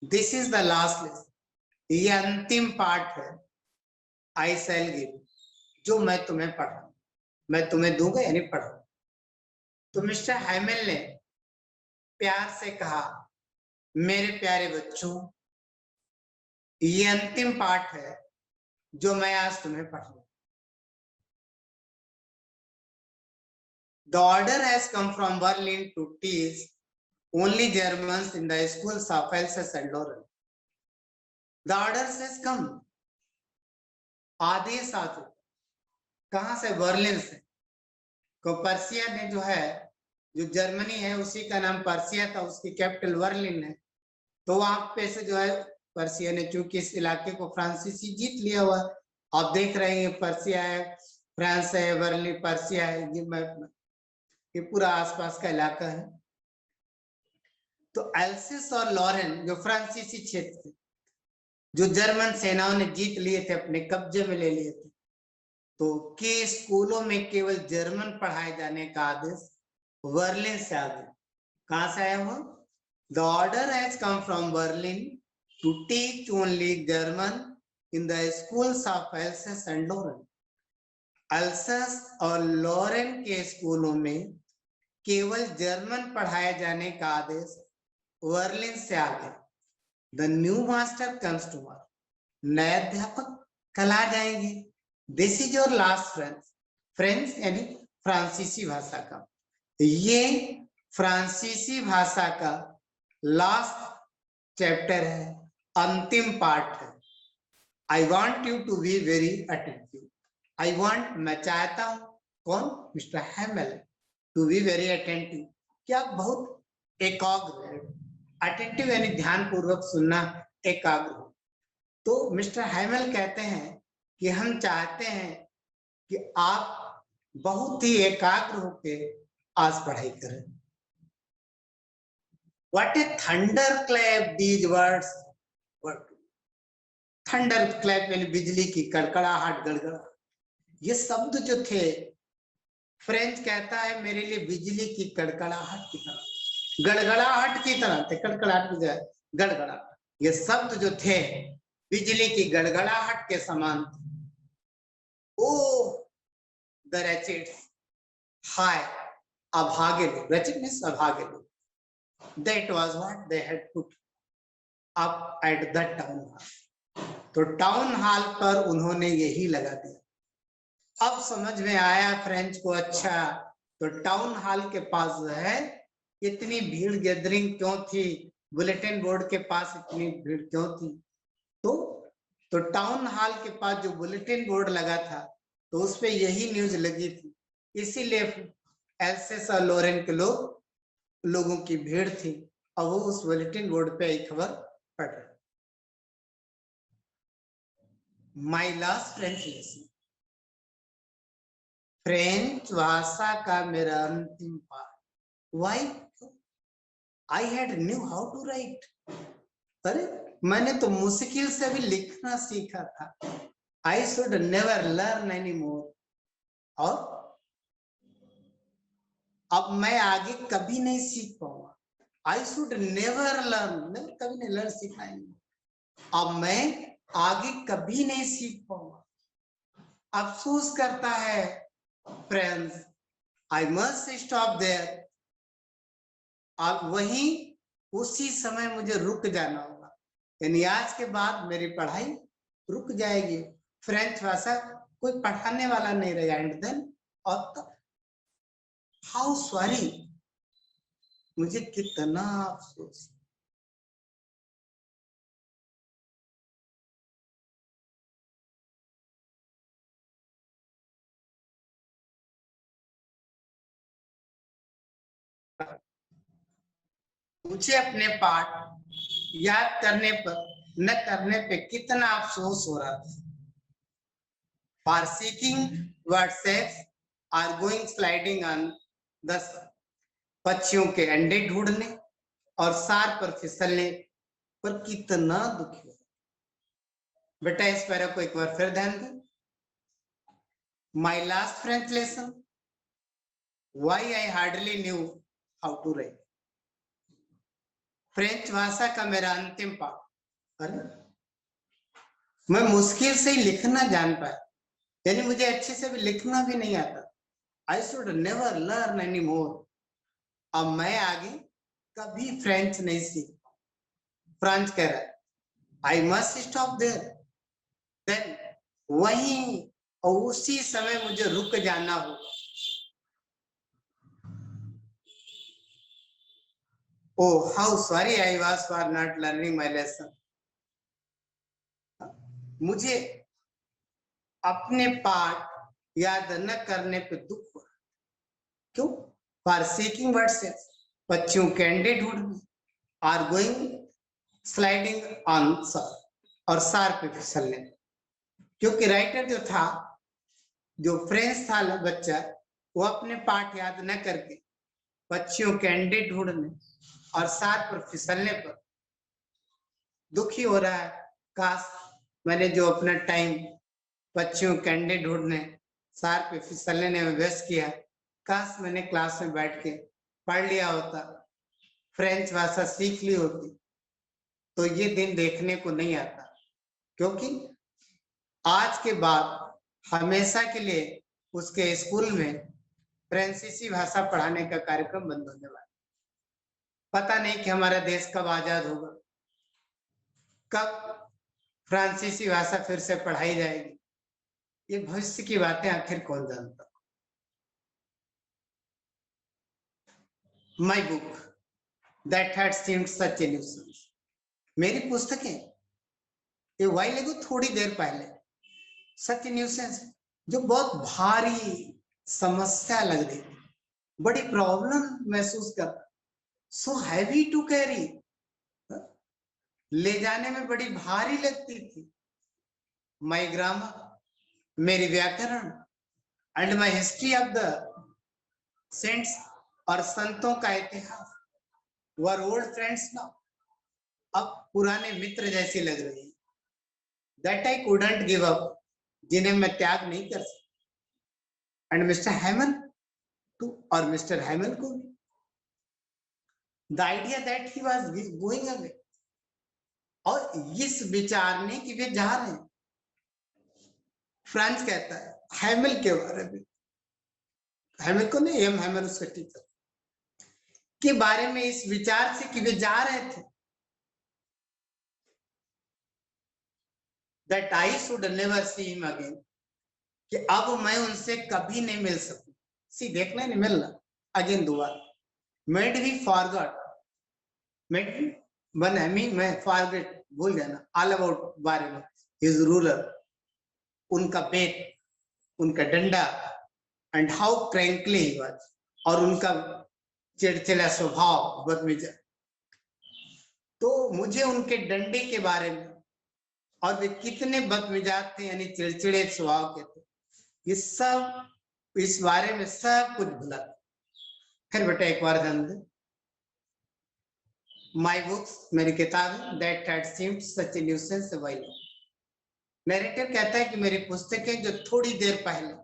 this is the last lesson, ये अंतिम पाठ है, आई सेल गिव, जो मैं तुम्हें पढ़ाऊं, मैं तुम्हें दूंगा यानी पढ़ाऊं। तो मिस्टर हैमल ने प्यार से कहा, मेरे प्यारे बच्चों, ये अंतिम पाठ है जो मैं आज तुम्हें पढ़ाऊंगा। The order has come from Berlin to teach only Germans in the schools of Alsace and Lorraine. The order has come. आदेश आ चुका। कहां से? बर्लिन से। को पर्सिया ने जो है, जो जर्मनी है उसी का नाम पर्सिया था, उसकी कैपिटल बर्लिन है। तो वहां पे से जो है पर्सिया ने, चूंकि इस इलाके को फ्रांसीसी जीत लिया हुआ, आप देख रहे हैं पर्सिया है, फ्रांस है, बर्लिन, पर्सिया है, ये पूरा आसपास का इलाका है। तो एल्सिस और लॉरेन जो फ्रांसीसी क्षेत्र थे, जो जर्मन सेनाओं ने जीत लिए थे, अपने कब्जे में ले लिए थे, तो के स्कूलों में केवल जर्मन पढ़ाए जाने का आदेश बर्लिन से आ गया। कहां से आया वो? The order has come from Berlin to teach only German in the schools of Alsace and Lorraine. Alsace और लॉरेन के स्कूलों में केवल जर्मन पढ़ाए जाने का आदेश बर्लिन से आ गया। The new master comes tomorrow, नए अध्यापक कल आ जाएंगे। This is your last French, French यानी फ्रांसीसी भाषा का, ये फ्रांसीसी भाषा का लास्ट चैप्टर है, अंतिम पाठ है। I want you to be very attentive. I want, मैं चाहता हूं, कौन? Mister Hamel, to be very attentive, क्या बहुत एकाग्र, अटेंटिव यानी ध्यान पूर्वक सुनना, एकाग्र। तो मिस्टर हैमल कहते हैं कि हम चाहते हैं कि आप बहुत ही एकाग्र होकर आज पढ़ाई करें। What a thunderclap these words were. थंडरक्लैप यानी बिजली की कड़कड़ाहट, गड़गड़ा, ये शब्द जो थे, फ्रेंच कहता है मेरे लिए बिजली की कड़कड़ाहट की तरह, गड़गड़ाहट की तरह थे, कड़कड़ाहट की जगह गड़गड़ाहट, ये शब्द जो थे बिजली की गड़गड़ाहट के समान थे। ओ द wretched, हाय अभागे लोग, wretched means अभागे लोग, that was what they had put up at the town hall. तो टाउन हॉल पर उन्होंने यही लगा दिया। अब समझ में आया फ्रेंच को, अच्छा तो टाउन हॉल के पास जो है इतनी भीड़, गैदरिंग क्यों थी, बुलेटिन बोर्ड के पास इतनी भीड़ क्यों थी? तो टाउन हॉल के पास जो बुलेटिन बोर्ड लगा था, तो उस पे यही न्यूज लगी थी, इसीलिए एल्सेस और लॉरेन के लोगों की भीड़ थी और वो उस बुलेटिन बोर्ड पे एक खबर पढ़ रहे। My last French lesson, French भाषा का मेरा अंतिम पाठ। Why? I had knew how to write. अरे मैंने तो मुश्किल से भी लिखना सीखा था। I should never learn any more, और अब मैं आगे कभी नहीं सीख पाऊंगा। I should never learn, never कभी नहीं, लर्न सीखना है, अब मैं आगे कभी नहीं सीख पाऊंगा। अफसोस करता है friends, I must stop there, अब वहीं उसी समय मुझे रुक जाना होगा, यानी आज के बाद मेरी पढ़ाई रुक जाएगी, फ्रेंच भाषा कोई पढ़ाने वाला नहीं रहेगा। एंड देन, और हाउ सॉरी मुझे कितना अफसोस। मुझे अपने पाठ याद करने पर न करने पे कितना अफसोस हो रहा था। For seeking WhatsApp are going sliding on the, पक्षियों के अंडे ढूंढने और सार पर फिसलने पर कितना दुखी हो। बेटा इस पैरा को एक बार फिर ध्यान दो। My last French lesson, why I hardly knew how to write. French भाषा का मेरा अंतिम पाठ। अरे मैं मुश्किल से ही लिखना जान पाया, यानी मुझे अच्छे से भी लिखना भी नहीं आता। आई शुड नेवर लर्न एनी मोर। अब मैं आगे कभी फ्रेंच नहीं सीख। फ्रांस कह रहा है I must stop there. Then वहीं और उसी समय मुझे रुक जाना होगा। Oh, how sorry I was for not learning my lesson. मुझे अपने पाठ याद न करने पे दुख हो रहा। क्यों? फॉर सीकिंग वर्ड्स, पक्षियों के अंडे ढूंढने, आर गोइंग स्लाइडिंग ऑन सार, और सार पे फिसलने। क्योंकि राइटर जो था, जो फ्रेंच था बच्चा, वो अपने पाठ याद न करके पक्षियों के अंडे ढूंढने और सार पर फिसलने पर दुखी हो रहा है। काश मैंने जो अपना टाइम पक्षियों के अंडे ढूंढने सार पे फिसलने में व्यस्त किया, काश मैंने क्लास में बैठ के पढ़ लिया होता, फ्रेंच भाषा सीख ली होती, तो ये दिन देखने को नहीं आता। क्योंकि आज के बाद हमेशा के लिए उसके स्कूल में फ्रांसीसी भाषा पढ़ाने का कार्यक्रम बंद होने वाला। पता नहीं कि हमारा देश कब आजाद होगा, कब फ्रांसीसी भाषा फिर से पढ़ाई जाएगी। ये भविष्य की बातें आखिर कौन जानता। My book that had seemed such A nuisance. मेरी पुस्तकें ये वाइल एगो, थोड़ी देर पहले, सच ए न्यूसेंस, जो बहुत भारी समस्या लग रही थी, बड़ी प्रॉब्लम महसूस करता, सो हैवी टू कैरी, ले जाने में बड़ी भारी लगती थी। माई ग्रामर, मेरी व्याकरण, and my history of the saints, और संतों का इतिहास, वर ओल्ड फ्रेंड्स नाउ, अब पुराने मित्र जैसी लग रही है। That I couldn't give up, जिन्हें मैं त्याग नहीं कर सकता। एंड मिस्टर हैमल टू, और मिस्टर हैमल को भी। The idea that he was going away, और इस विचार ने कि वे जा रहे हैं। फ्रांस कहता है हैमल के बारे में, हैमल को नहीं, एम हैमल उसका टीचर के बारे में, इस विचार से कि वे जा रहे थे, that I should never see him again, कि अब मैं उनसे कभी नहीं मिल सकूं। सी देखना नहीं मिलना अगेन दोबारा। मेड भी फॉरगॉट, मेड भी बना मैं फॉरगेट, भूल जाना, ऑल अबाउट बारे में, हिज रूलर, उनका बेट, उनका डंडा, and how crankily he was, और उनका चिड़चिड़ा स्वभाव, बदमिजाज। तो मुझे उनके डंडे के बारे में, और वे कितने बदमिजाज थे, यानी चिड़चिड़े स्वभाव के थे, ये सब, इस बारे में सब कुछ भूला। फिर बेटा एक बार ध्यान दे। माई बुक्स, मेरी किताबें, that had seemed such A nuisance while. Narrator कहता है कि मेरी पुस्तकें जो थोड़ी देर पहले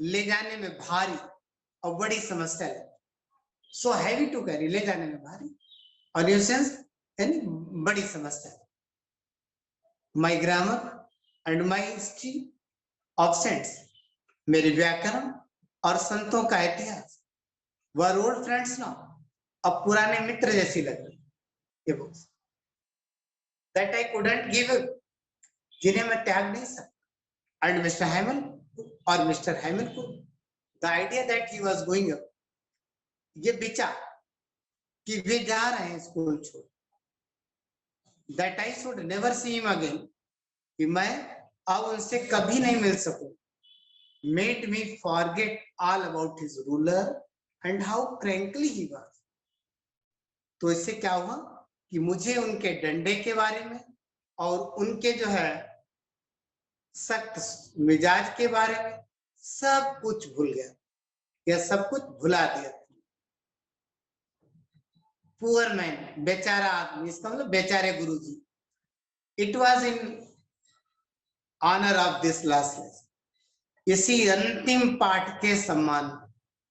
ले जाने में भारी और बड़ी समस्या है, सो हैवी टू कैरी, ले जाने में भारी, और न्यूसेंस यानी बड़ी समस्या। My grammar and my history of saints, मेरे व्याकरण और संतों का इतिहास, वर ओल्ड फ्रेंड्स नाउ, अब पुराने मित्र जैसी लग रही ये books. That I couldn't give, जिन्हें मैं त्याग नहीं सकता। एंड मिस्टर हैमल, और मिस्टर हैमल को, the idea that he was going up, ये विचार कि वे जा रहे हैं स्कूल छोड़, that I should never see him again, कि मैं अब उनसे कभी नहीं मिल सकूं, made me forget all about his ruler and how crankily he was. तो इससे क्या हुआ कि मुझे उनके डंडे के बारे में और उनके जो है सख्त मिजाज के बारे में सब कुछ भूल गया, या सब कुछ भुला दिया। पुअर मैन, बेचारा आदमी, इसका मतलब बेचारे गुरुजी। It was in honour of this last lesson, इसी अंतिम पाठ के सम्मान,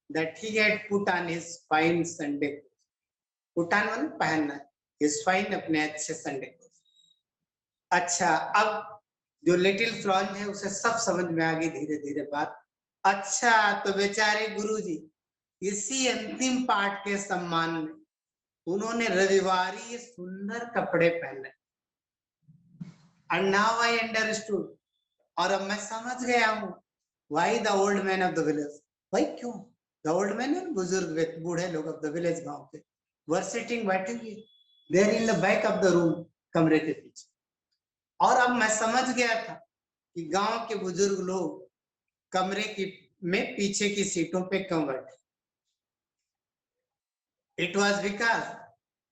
that he had put on his fine Sunday, put on मतलब पहनना, हिज फाइन अपने अच्छे संडे को। अच्छा, अब जो लिटिल फ्लॉन्ज है उसे सब समझ में आ गई धीरे धीरे बात। अच्छा, तो बेचारे गुरुजी इसी अंतिम पाठ के सम्मान में उन्होंने रविवारी सुंदर कपड़े पहने। And now I understood, और अब मैं समझ गया हूँ, why the old man of the village, भाई क्यों the old man, बुजुर्ग व्यक्ति, बूढ़े लोग of the village, गांव के, were sitting, बैठे हुए there in the back of the room, कमरे के पीछे। और अब मैं समझ गया था कि गांव के बुजुर्ग लोग कमरे की में पीछे की सीटों पे क्यों बैठे। इट वॉज बिकॉज,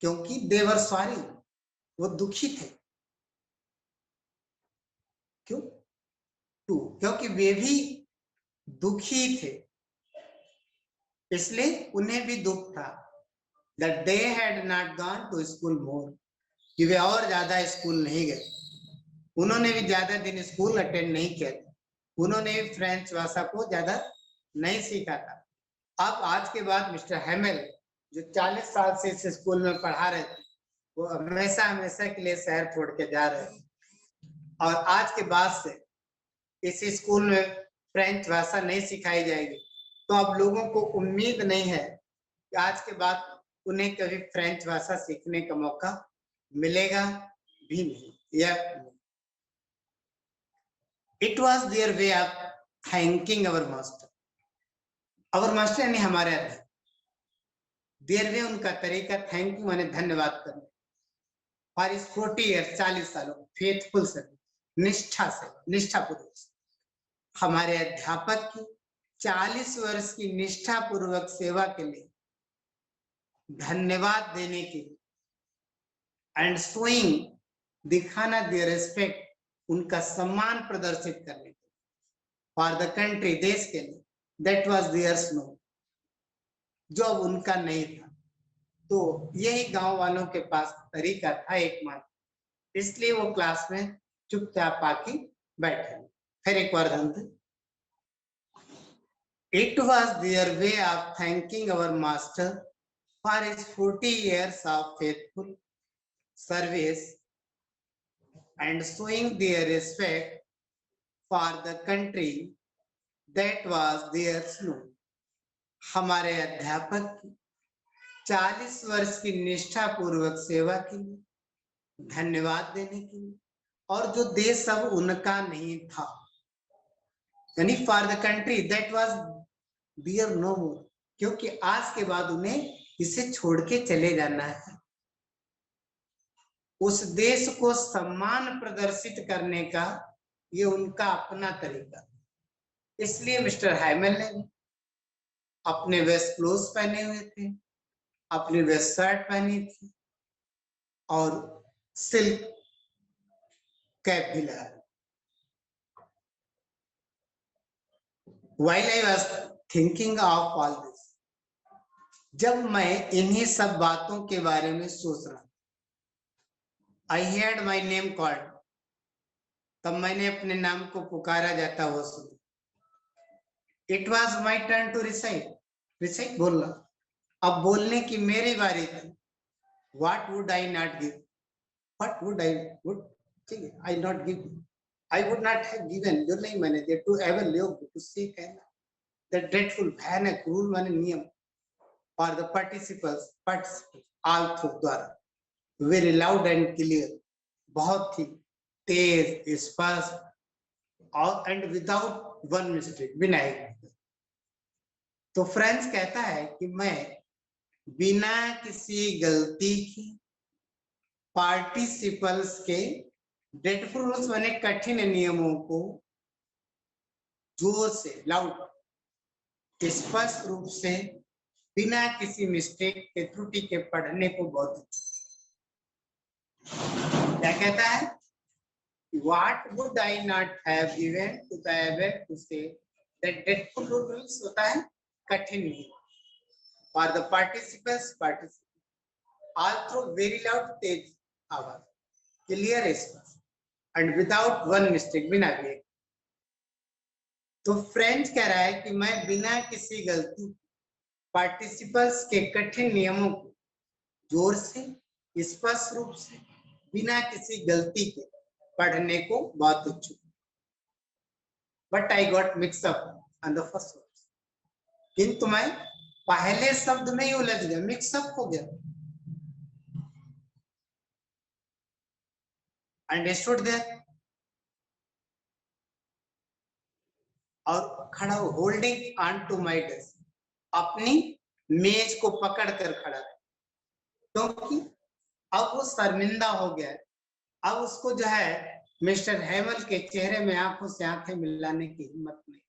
क्योंकि दे वर सॉरी, वो दुखी थे। क्यों? क्योंकि वे भी दुखी थे, इसलिए उन्हें भी दुख था that they had not gone to school more, कि वे और ज्यादा स्कूल नहीं गए, उन्होंने भी ज्यादा दिन स्कूल अटेंड नहीं किया था, उन्होंने भी फ्रेंच भाषा को ज्यादा नहीं सीखा था। अब आज के बाद मिस्टर हैमेल, जो 40 साल से इस स्कूल में पढ़ा रहे थे, वो हमेशा हमेशा के लिए शहर छोड़ के जा रहे हैं, और आज के बाद से इस स्कूल में फ्रेंच भाषा नहीं सिखाई जाएगी। तो अब लोगों को उम्मीद नहीं है कि आज के बाद उन्हें कभी फ्रेंच भाषा सीखने का मौका मिलेगा भी नहीं। It was their way of thanking our master, our master यानी हमारे अध्यक्ष, देयर वे उनका तरीका, थैंक यू माने धन्यवाद करने, फॉर इस 40 ईयर 40 सालों फेथफुल सर्विस, निष्ठा से, निष्ठापूर्वक, हमारे अध्यापक की 40 वर्ष की निष्ठापूर्वक सेवा के लिए धन्यवाद देने के लिए, एंड शोइंग, दिखाना, देयर रिस्पेक्ट, उनका सम्मान प्रदर्शित करने के लिए, फॉर द कंट्री, देश के लिए, दैट वाज देयर्स नो, जो अब उनका नहीं था। तो यही गांव वालों के पास तरीका था एकमात्र, इसलिए वो क्लास में चुपचाप आके बैठे। फिर एक बार ध्यान, it was their way of thanking our master for his 40 years of faithful service and showing their respect for the country that was theirs known। हमारे अध्यापक की 40 वर्ष की निष्ठापूर्वक सेवा के लिए, धन्यवाद देने के लिए, और जो देश अब उनका नहीं था, यानी for the country that was there no more, क्योंकि आज के बाद उन्हें इसे छोड़ के चले जाना है। उस देश को सम्मान प्रदर्शित करने का ये उनका अपना तरीका, इसलिए मिस्टर हैमेल ने अपने वेस्ट क्लोथ पहने हुए थे, अपनी वेस्ट शर्ट पहनी थी, और सिल्क कैप भी लगा। While I was thinking of all this, जब मैं इन्हीं सब बातों के बारे में सोच रहा, I heard my name called, तब मैंने अपने नाम को पुकारा जाता हुआ सुना। It was my turn to recite, recite बोलना, अब बोलने की मेरी बारी थी। What would I not give? What would I not give? I would not have given, जो नहीं मैंने दिया, to ever live to see the dreadful, भयानक रूल माने नियम, और the participles all through द्वारा, very loud and clear, बहुत ही तेज, स्पष्ट, और and without one mistake, बिना एक। तो फ्रेंच कहता है कि मैं बिना किसी गलती की पार्टिसिपल्स के ड्रेडफुल रूल्स माने कठिन नियमों को जोर से लाउड स्पष्ट रूप से बिना किसी मिस्टेक के त्रुटि के पढ़ने को बहुत क्या कहता है What would I not have given to the abbot to say that dreadful rules होता है कठिन नियम for the participants all through very loud तेज आवाज clear स्पष्ट and without one mistake बिना भी तो फ्रेंच कह रहा है कि मैं बिना किसी गलती पार्टिसिपल्स के कठिन नियमों को जोर से स्पष्ट रूप से बिना किसी गलती के पढ़ने को बहुत इच्छुक but I got mix up on the first word किंतु मैं पहले शब्द में ही उलझ गया मिक्सअप हो गया अंडरस्टूड दैट और खड़ा holding on to my desk अपनी मेज को पकड़कर खड़ा है क्योंकि अब वो शर्मिंदा हो गया अब उसको जो है मिस्टर हेमल के चेहरे में आंखों से आंखें मिलाने की हिम्मत नहीं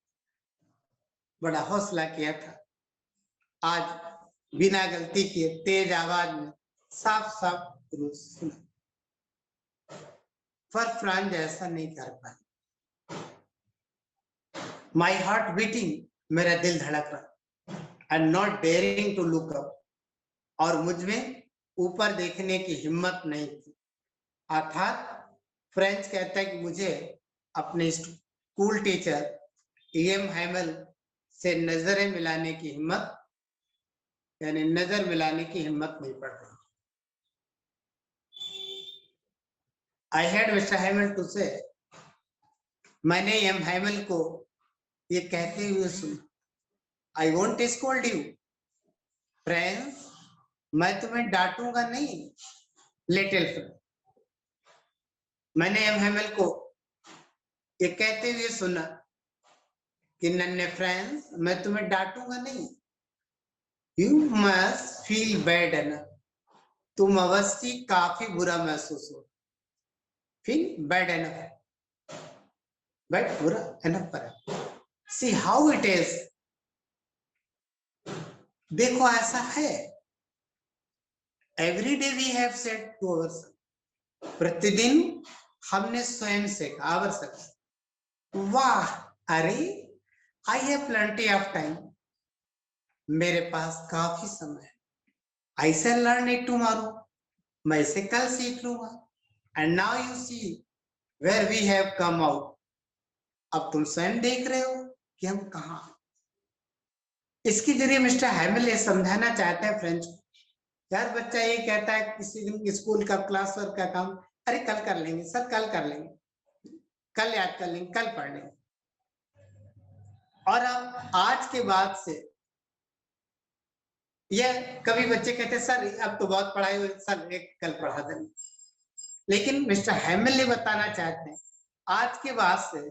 बड़ा हौसला किया था आज बिना गलती किए तेज आवाज में साफ साफ रूस सुना पर फ्रांज ऐसा नहीं कर पाया माई हार्ट बीटिंग मेरा दिल धड़क रहा and not daring to look up और मुझमें ऊपर देखने की हिम्मत नहीं थी अर्थात फ्रेंच कहता है कि मुझे अपने स्कूल टीचर एम हैमल से नजरें मिलाने की हिम्मत यानी नजर मिलाने की हिम्मत नहीं पड़ रही I had mister Hamel to say मैंने एम हैमल को ये कहते हुए सुना I won't scold you friends मैं तुम्हें डांटूंगा नहीं लिटिल फ्रेंड मैंने एम हैमल को ये कहते हुए सुना कि नन्हे फ्रेंड्स मैं तुम्हें डांटूंगा नहीं यू मस्ट फील बैड है ना तुम अवश्य काफी बुरा महसूस हो फील बैड है ना बैड बुरा है ना पर सी हाउ इट इज देखो ऐसा है every day we have said to ourselves प्रतिदिन हमने स्वयं से आवश्यक वाह अरे I have plenty of time मेरे पास काफी समय है I shall learn it tomorrow मैं इसे कल सीख लूंगा and now you see where we have come out अब तुम स्वयं देख रहे हो कि हम कहाँ इसके जरिए मिस्टर हैमल ये समझाना चाहते हैं फ्रेंच को यार बच्चा ये कहता है किसी दिन स्कूल का क्लास वर्क का काम अरे कल कर लेंगे सर कल कर लेंगे कल याद कर लेंगे कल पढ़ लेंगे और अब आज के बाद से यह कभी बच्चे कहते सर अब तो बहुत पढ़ाई हुई सर एक कल पढ़ा देंगे लेकिन मिस्टर हैमल ये बताना चाहते हैं आज के बाद से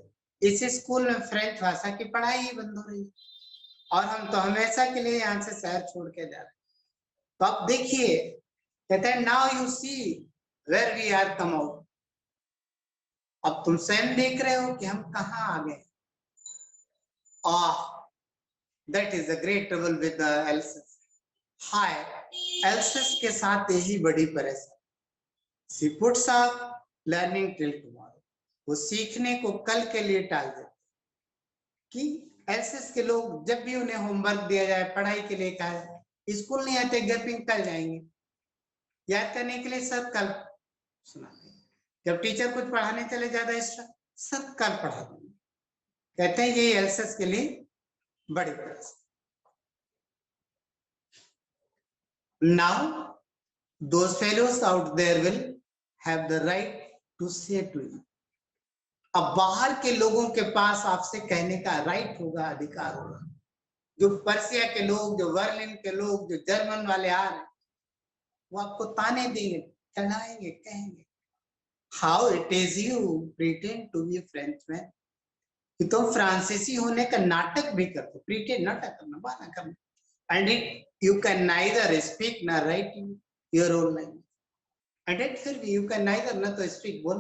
इस स्कूल में फ्रेंच भाषा की पढ़ाई ही बंद हो रही और हम तो हमेशा के लिए यहाँ से शहर छोड़ के जा रहे तो आप देखिए कहते हैं now you see where we are come out अब तुम स्वयं देख रहे हो कि हम कहाँ आ गए that is a great trouble with else's hi else's के साथ यही बड़ी परेशानी she puts of learning till tomorrow वो सीखने को कल के लिए टाल देते कि एल्सेस के लोग जब भी उन्हें होमवर्क दिया जाए पढ़ाई के लिए कहा स्कूल नहीं आते घर पे कल जाएंगे याद करने के लिए सर कल सुनाते जब टीचर कुछ पढ़ाने चले ज्यादा एक्स्ट्रा सर कल पढ़ा देंगे कहते हैं ये एल्सेस के लिए बड़ी परेशानी Now, those fellows out there will have the right to say to you. अब बाहर के लोगों के पास आपसे कहने का राइट होगा अधिकार होगा जो पर्सिया के लोग जो बर्लिन के लोग जो जर्मन वाले आ रहे वो आपको ताने देंगे चढ़ाएंगे कहेंगे how it is you pretend to be Frenchman कि तुम फ्रांसीसी होने का नाटक भी करते प्रिटेंड नाटक करना बहाना करना and you can neither speak nor write your own language. And it फिर भी you can neither ना तो speak बोल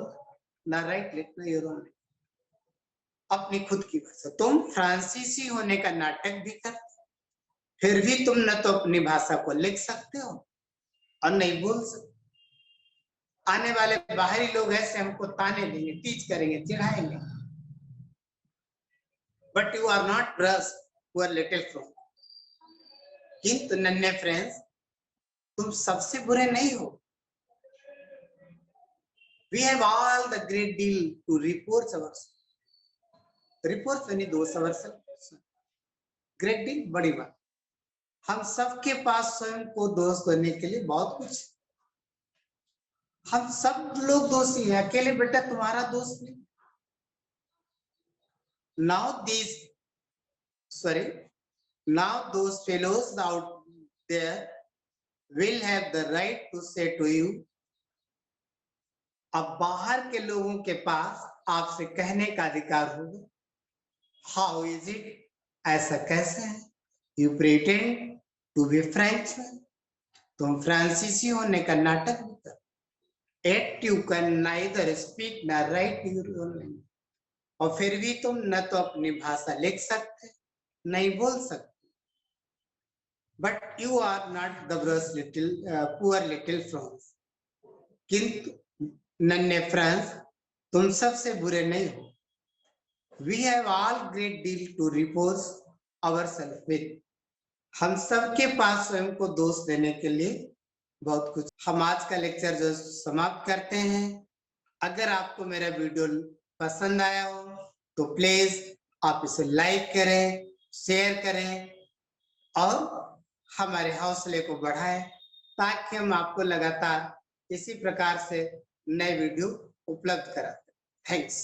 ना write लिखना your own language, अपनी खुद की भाषा। तुम फ्रांसीसी होने का नाटक भी करते, फिर भी तुम न तो अपनी भाषा को लिख सकते हो और नहीं बोल सकते। आने वाले बाहरी लोग ऐसे हमको ताने देंगे, टीच करेंगे, चिढ़ाएंगे, but you are not brush poor little from. किंतु नन्हे फ्रेंड्स, तुम सबसे बुरे नहीं हो। We have all the great deal to report ourselves. Report यानी दोष ourselves. Great deal बड़ी बात। हम सबके पास स्वयं को दोष देने के लिए बहुत कुछ, हम सब लोग दोषी हैं, अकेले बेटा तुम्हारा दोष नहीं। Now those fellows out there will have the right to say to you, अब बाहर के लोगों के पास आपसे कहने का अधिकार होगा, how is it, ऐसा कैसे है, you pretend to be Frenchman, तुम फ्रांसीसी होने का नाटक भी कर, yet you can neither speak nor write your own language, और फिर भी तुम न तो अपनी भाषा लिख सकते नहीं बोल सकते। But you are not the poor little France. किंतु नन्हे फ्रांस, तुम सबसे बुरे नहीं हो। We have all great deal to reproach ourselves with. हम सबके पास स्वयं को दोष देने के लिए बहुत कुछ। हम आज का लेक्चर जो समाप्त करते हैं। अगर आपको मेरा वीडियो पसंद आया हो तो प्लीज आप इसे लाइक करें, शेयर करें और हमारे हौसले को बढ़ाएं, ताकि हम आपको लगातार इसी प्रकार से नए वीडियो उपलब्ध कराते। थैंक्स।